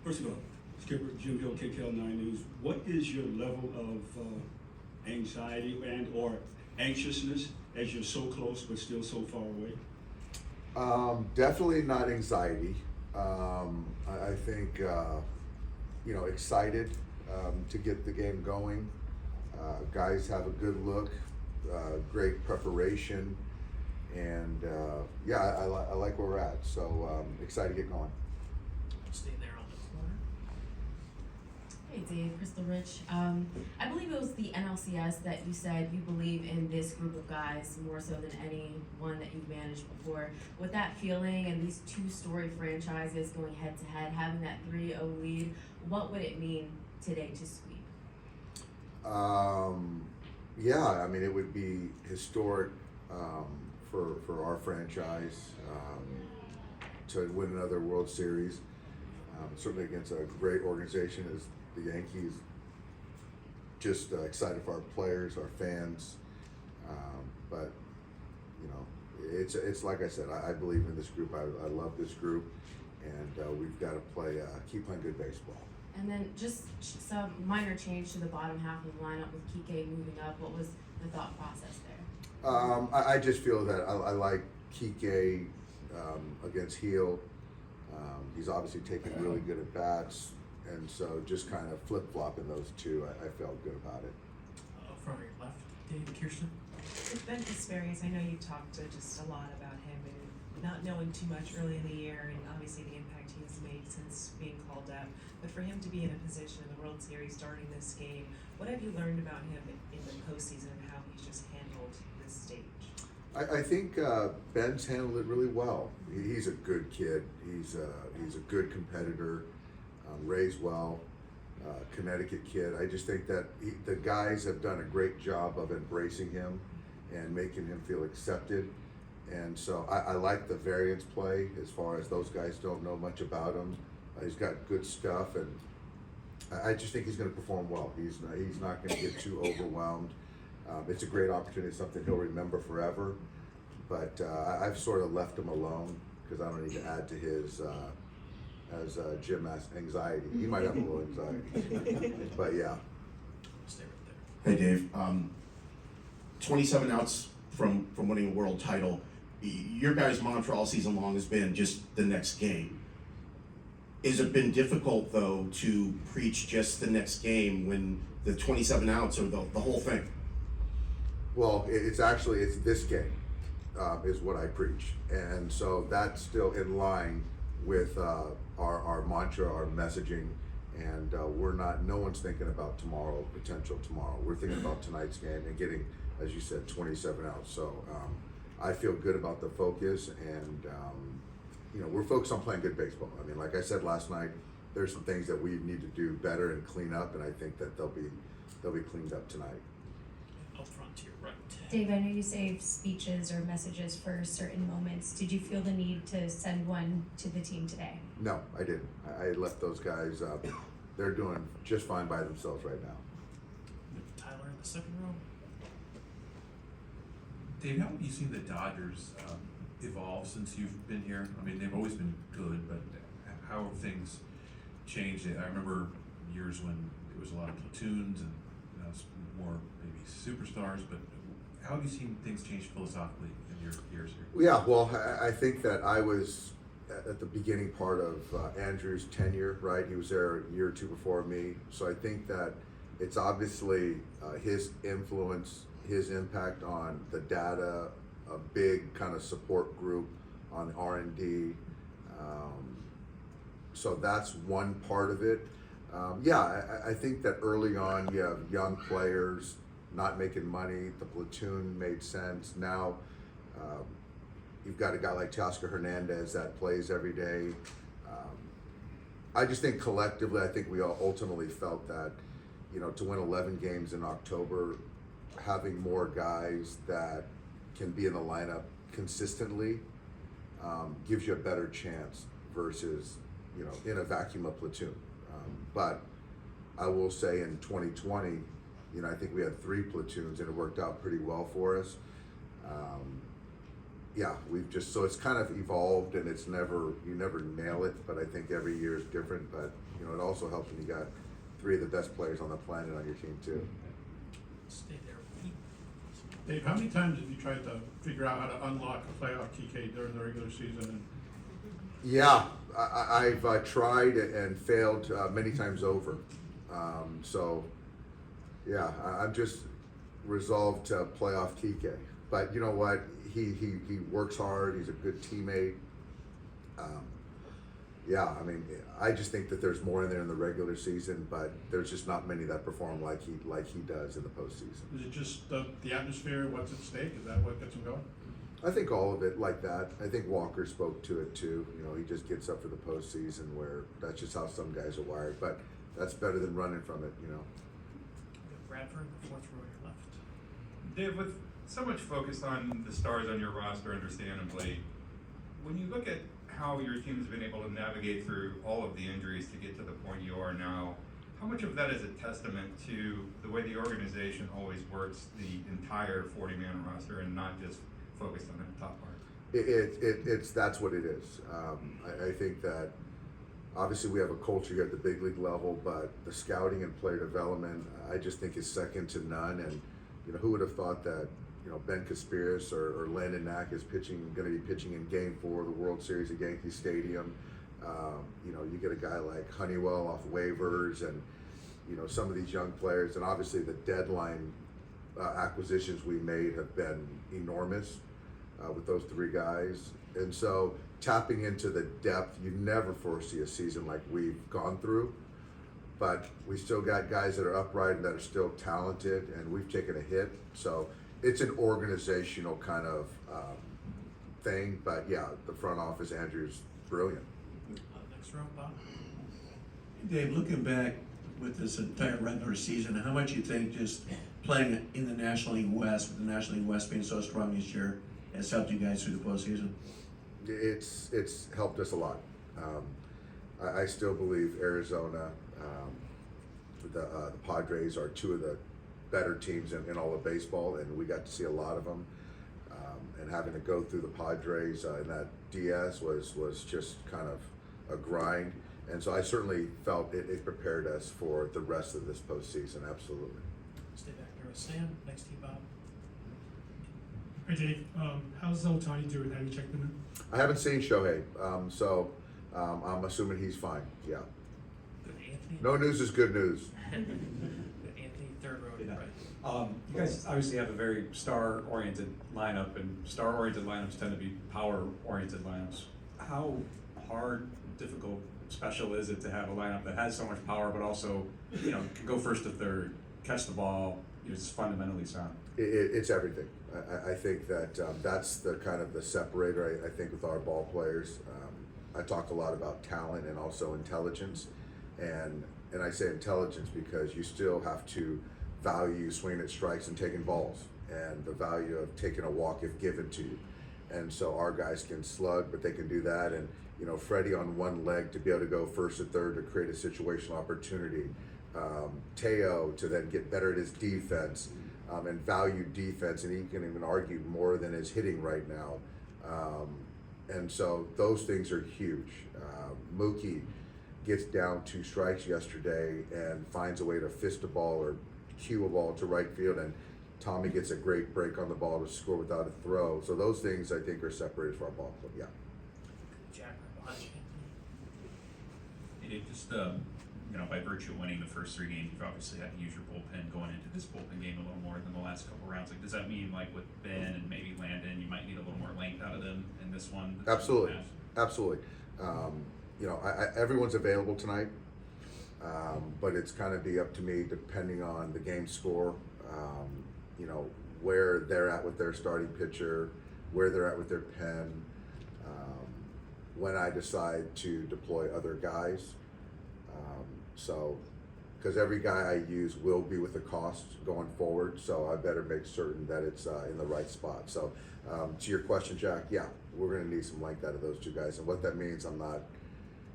First of all, Skipper Jim Hill, KKL 9 News. What is your level of anxiety and or anxiousness as you're so close but still so far away? Definitely not anxiety. I think excited to get the game going. Guys have a good look, great preparation, and I like where we're at. So excited to get going. Stay there on the corner. Hey Dave, Crystal Rich. I believe it was the NLCS that you said you believe in this group of guys more so than any one that you've managed before. With that feeling and these two storied franchises going head to head, having that 3-0 lead, what would it mean today to sweep? I mean, it would be historic for our franchise to win another World Series. Certainly against a great organization as the Yankees. Just excited for our players, our fans, but it's like I said. I believe in this group. I love this group, and we've got to keep playing good baseball. And then just some minor change to the bottom half of the lineup with Kike moving up. What was the thought process there? I just feel that I like Kike against Heel. He's obviously taking really good at bats, and so just kind of flip-flopping those two, I felt good about it. From your left, Dave Kirsten. With Ben Casparius, I know you talked just a lot about him and not knowing too much early in the year, and obviously the impact he has made since being called up. But for him to be in a position in the World Series starting this game, what have you learned about him in the postseason and how he's just handled this stage? I think Ben's handled it really well. He's a good kid. He's a good competitor. Raised well, Connecticut kid. I just think that the guys have done a great job of embracing him and making him feel accepted. And so I like the variance play as far as those guys don't know much about him. He's got good stuff, and I just think he's going to perform well. He's not going to get too overwhelmed. It's a great opportunity, something he'll remember forever. But I've sort of left him alone because I don't need to add to his, as Jim asked, anxiety. He might have a little anxiety, but yeah. Stay right there. Hey Dave, 27 outs from winning a world title. Your guys' mantra all season long has been just the next game. Has it been difficult though to preach just the next game when the 27 outs are the whole thing? Well, it's this game is what I preach, and so that's still in line with our mantra, our messaging, and no one's thinking about potential tomorrow. We're thinking about tonight's game and getting, as you said, 27 outs. So I feel good about the focus, and we're focused on playing good baseball. I mean, like I said last night, there's some things that we need to do better and clean up, and I think that they'll be cleaned up tonight. Up front to your right. Dave, I know you save speeches or messages for certain moments. Did you feel the need to send one to the team today? No, I didn't. I left those guys. They're doing just fine by themselves right now. Tyler in the second row. Dave, how have you seen the Dodgers evolve since you've been here? I mean, they've always been good, but how have things changed? I remember years when it was a lot of platoons and more maybe superstars, but how have you seen things change philosophically in your years here? Yeah, well, I think that I was at the beginning part of Andrew's tenure, right? He was there a year or two before me. So I think that it's obviously his influence, his impact on the data, a big kind of support group on R&D. So that's one part of it. I think that early on you have young players not making money. The platoon made sense. Now you've got a guy like Teoscar Hernandez that plays every day. I just think collectively, I think we all ultimately felt that, to win 11 games in October, having more guys that can be in the lineup consistently gives you a better chance versus, in a vacuum of platoon. But I will say in 2020, I think we had 3 platoons and it worked out pretty well for us. yeah, we've just, so it's kind of evolved, and it's never, you never nail it, but I think every year is different. But you know, it also helps when you got 3 of the best players on the planet on your team too. Stay there. Pete. Dave, how many times have you tried to figure out how to unlock a playoff TK during the regular season? Yeah, I've tried and failed many times over. So, yeah, I'm just resolved to play off TK. But you know what? He works hard. He's a good teammate. Yeah, I mean, I just think that there's more in there in the regular season, but there's just not many that perform like he does in the postseason. Is it just the atmosphere, what's at stake? Is that what gets him going? I think all of it like that. I think Walker spoke to it too. You know, he just gets up for the postseason, where that's just how some guys are wired. But that's better than running from it, you know. We have Bradford, the fourth row on your left. Dave, with so much focus on the stars on your roster, understandably, when you look at how your team's been able to navigate through all of the injuries to get to the point you are now, how much of that is a testament to the way the organization always works the entire 40-man roster and not just focused on that top part? It's that's what it is. I think that obviously we have a culture here at the big league level, but the scouting and player development, I just think is second to none. And you know, who would have thought that, you know, Ben Casparius or Landon Knack is going to be pitching in Game 4 of the World Series at Yankee Stadium. You know, you get a guy like Honeywell off waivers, and you know, some of these young players, and obviously the deadline acquisitions we made have been enormous with those 3 guys. And so tapping into the depth, you never foresee a season like we've gone through, but we still got guys that are upright and that are still talented, and we've taken a hit. So it's an organizational kind of thing, but yeah, the front office, Andrew's brilliant. Next row, Bob. Dave, looking back with this entire regular season, how much you think just playing in the National League West, with the National League West being so strong this year, has helped you guys through the postseason? It's helped us a lot. I still believe Arizona, the Padres are 2 of the better teams in all of baseball, and we got to see a lot of them. And having to go through the Padres in that DS was just kind of a grind. And so I certainly felt it prepared us for the rest of this postseason, absolutely. Stay back there with Sam. Next to you, Bob. Hi Dave, how's Otani doing? Have you checked him in? I haven't seen Shohei, so I'm assuming he's fine, yeah. Good Anthony. No news is good news. Good Anthony, third row to your Yeah. right. You guys obviously have a very star-oriented lineup, and star-oriented lineups tend to be power-oriented lineups. How hard, difficult, special is it to have a lineup that has so much power, but also, you know, can go first to third, catch the ball, it's fundamentally sound? It's everything. I think that that's the kind of the separator, I think, with our ball players. I talk a lot about talent and also intelligence. And I say intelligence because you still have to value swinging at strikes and taking balls, and the value of taking a walk if given to you. And so our guys can slug, but they can do that. And, you know, Freddie on one leg to be able to go first to third to create a situational opportunity. Teo to then get better at his defense and value defense, and he can even argue more than his hitting right now. And so those things are huge. Mookie gets down 2 strikes yesterday and finds a way to fist a ball or cue a ball to right field, and Tommy gets a great break on the ball to score without a throw. So those things I think are separated from our ball club. Yeah. Jack behind you, Anthony. It just, you know, by virtue of winning the first 3 games, you've obviously had to use your bullpen going into this bullpen game a little more than the last couple rounds. Like, does that mean, like, with Ben and maybe Landon, you might need a little more length out of them in this one? Absolutely, absolutely. You know, everyone's available tonight, but it's kind of be up to me depending on the game score. You know, where they're at with their starting pitcher, where they're at with their pen. When I decide to deploy other guys. So, because every guy I use will be with the cost going forward, so I better make certain that it's in the right spot. So, to your question, Jack, yeah, we're going to need some length out of those 2 guys, and what that means, I'm not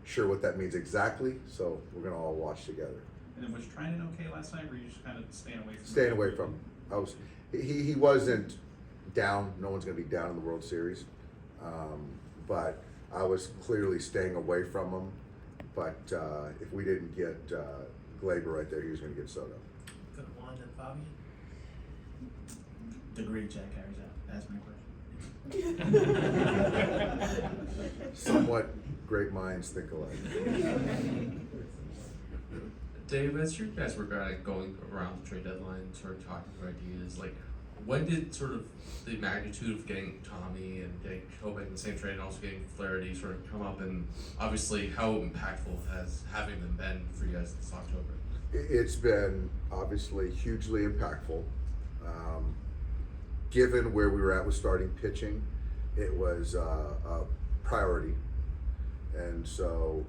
sure what that means exactly. So we're going to all watch together. And then was Trinan okay last night, or were you just kind of staying away from Staying away from him. He wasn't down. No one's going to be down in the World Series. But I was clearly staying away from him. But if we didn't get Glaber right there, he was going to get Soto. Go to Juan and Fabian. The great Jack carries out. That's my question. Somewhat great minds think alike. Dave, as you guys were kind of going around the trade deadline, sort of talking through ideas, like when did sort of the magnitude of getting Tommy and getting Kopech in the same trade and also getting Flaherty sort of come up, and obviously how impactful has having them been for you guys this October? It's been obviously hugely impactful. Given where we were at with starting pitching, it was a priority. And so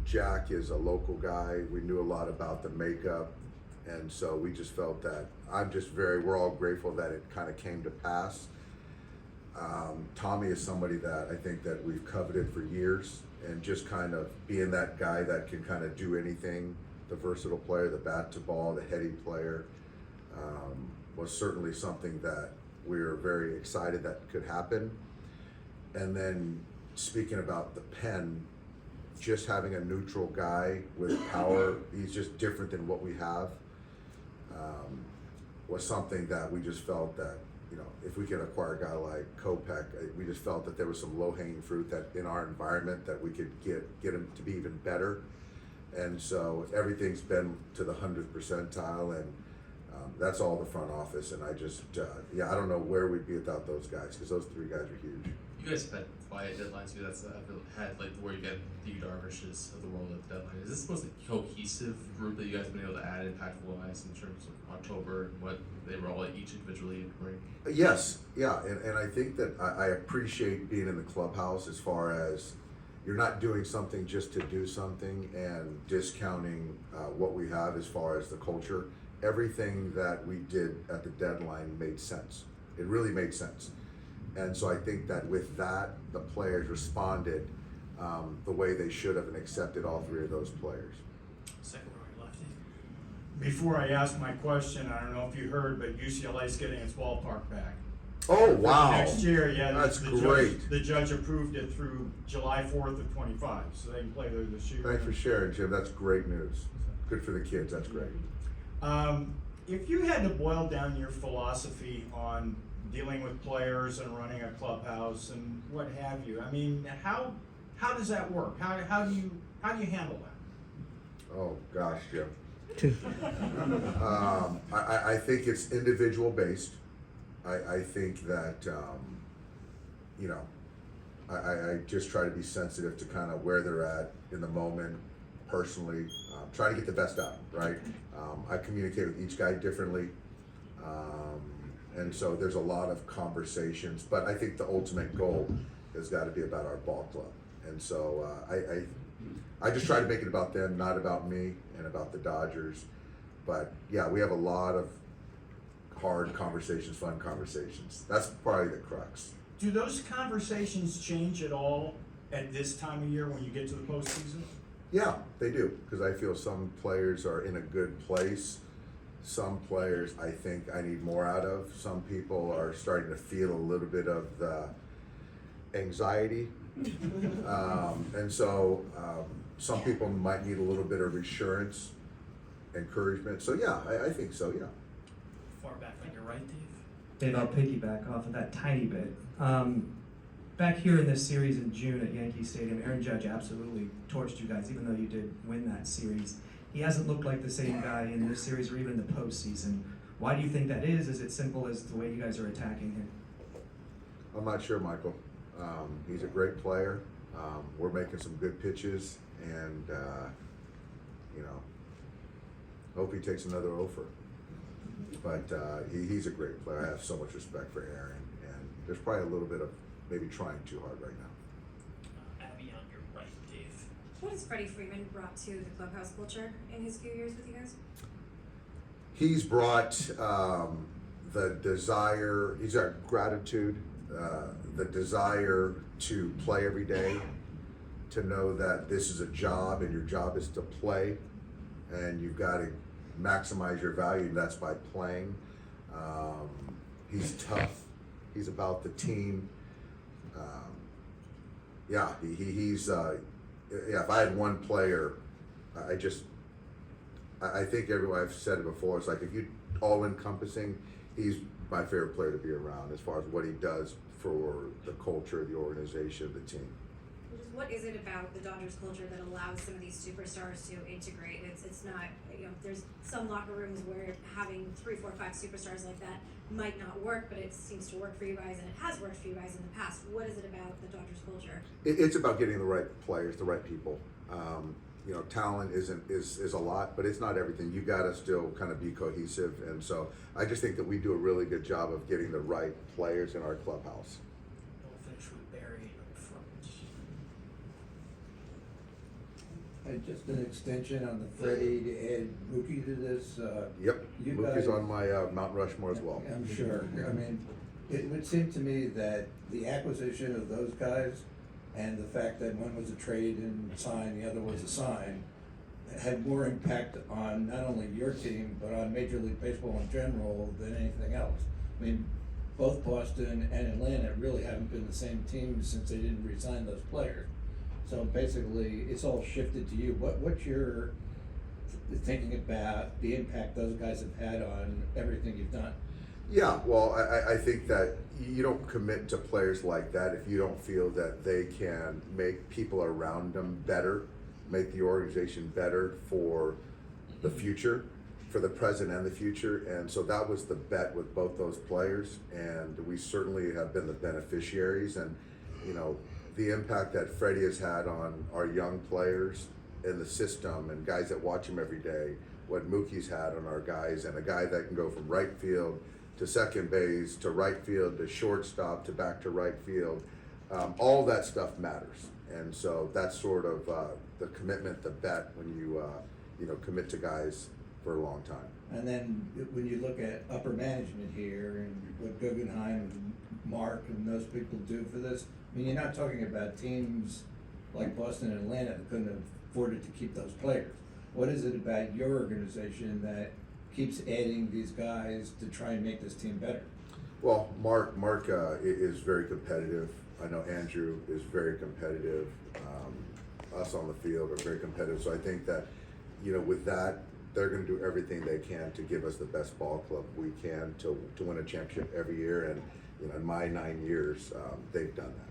Jack is a local guy. We knew a lot about the makeup. And so we just felt that we're all grateful that it kind of came to pass. Tommy is somebody that I think that we've coveted for years, and just kind of being that guy that can kind of do anything, the versatile player, the bat to ball, the heady player, was certainly something that we were very excited that could happen. And then speaking about the pen, just having a neutral guy with power, he's just different than what we have, was something that we just felt that, you know, if we could acquire a guy like Kopech, we just felt that there was some low-hanging fruit that in our environment that we could get him to be even better. And so everything's been to the 100th percentile, and that's all the front office. And I just, I don't know where we'd be without those guys, because those three guys are huge. You guys have had quiet deadlines too. That's had like where you get the Darvishes of the world at the deadline. Is this the most cohesive group that you guys have been able to add impactful wise in terms of October and what they were all each individually bring? Yes, yeah, and I think that I appreciate being in the clubhouse as far as you're not doing something just to do something and discounting what we have as far as the culture. Everything that we did at the deadline made sense. It really made sense. And so I think that with that, the players responded the way they should have and accepted all three of those players. Second row, your lefty. Before I ask my question, I don't know if you heard, but UCLA's getting its ballpark back. Oh, wow. Next year, yeah. That's the great. The judge approved it through July 4th of 25, so they can play there this year. Thanks for sharing, Jim. That's great news. Good for the kids. That's great. If you had to boil down your philosophy on dealing with players and running a clubhouse and what have you, I mean, how does that work? How do you handle that? Oh, gosh, Jim. I think it's individual based. I think that, I just try to be sensitive to kind of where they're at in the moment, personally, trying to get the best out, right? I communicate with each guy differently. And so there's a lot of conversations, but I think the ultimate goal has got to be about our ball club. And so I just try to make it about them, not about me and about the Dodgers. But yeah, we have a lot of hard conversations, fun conversations. That's probably the crux. Do those conversations change at all at this time of year when you get to the postseason? Yeah, they do, because I feel some players are in a good place. Some players I think I need more out of. Some people are starting to feel a little bit of the anxiety. And so some people might need a little bit of reassurance, encouragement. So yeah, I think so, yeah. Far back on your right, Dave. Dave, I'll piggyback off of that tiny bit. Back here in this series in June at Yankee Stadium, Aaron Judge absolutely torched you guys, even though you did win that series. He hasn't looked like the same guy in this series or even the postseason. Why do you think that is? Is it simple as the way you guys are attacking him? I'm not sure, Michael. He's a great player. We're making some good pitches, and hope he takes another offer. But he's a great player. I have so much respect for Aaron, and there's probably a little bit of maybe trying too hard right now. Abby on your right, Dave. What has Freddie Freeman brought to the clubhouse culture in his few years with you guys? He's brought the desire, he's got gratitude, the desire to play every day, to know that this is a job and your job is to play, and you've got to maximize your value, and that's by playing. He's tough. He's about the team. Yeah, he's yeah. If I had one player, I think everyone, I've said it before, it's like if you all encompassing, he's my favorite player to be around as far as what he does for the culture, the organization, the team. Just what is it about the Dodgers culture that allows some of these superstars to integrate? It's not, you know, there's some locker rooms where having 3, 4, 5 superstars like that might not work, but it seems to work for you guys, and it has worked for you guys in the past. What is it about the Dodgers culture? It's about getting the right players, the right people. You know, talent is a lot, but it's not everything. You got to still kind of be cohesive, and so I just think that we do a really good job of getting the right players in our clubhouse. We'll finish with Barry up front. Just an extension on the Freddie to add Mookie to this. Yep, you Mookie's guys- on my Mount Rushmore as well. I'm sure. I mean, it would seem to me that the acquisition of those guys and the fact that one was a trade and sign, the other was a sign, had more impact on not only your team, but on Major League Baseball in general than anything else. I mean, both Boston and Atlanta really haven't been the same team since they didn't re-sign those players. So basically, it's all shifted to you. What's your thinking about the impact those guys have had on everything you've done? Yeah, well, I think that you don't commit to players like that if you don't feel that they can make people around them better, make the organization better for the future, for the present and the future. And so that was the bet with both those players, and we certainly have been the beneficiaries. And, you know, the impact that Freddie has had on our young players in the system and guys that watch him every day, what Mookie's had on our guys, and a guy that can go from right field to second base, to right field, to shortstop, to back to right field. All that stuff matters. And so that's sort of the commitment, the bet when you commit to guys for a long time. And then when you look at upper management here and what Guggenheim and Mark and those people do for this, I mean, you're not talking about teams like Boston and Atlanta that couldn't have afforded to keep those players. What is it about your organization that keeps adding these guys to try and make this team better? Well, Mark is very competitive. I know Andrew is very competitive. Us on the field are very competitive. So I think that, you know, with that, they're going to do everything they can to give us the best ball club we can to win a championship every year. And, you know, in my 9 years, they've done that.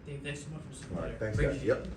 Dave, thanks so much for All right, supporting. thanks, guys. Yep.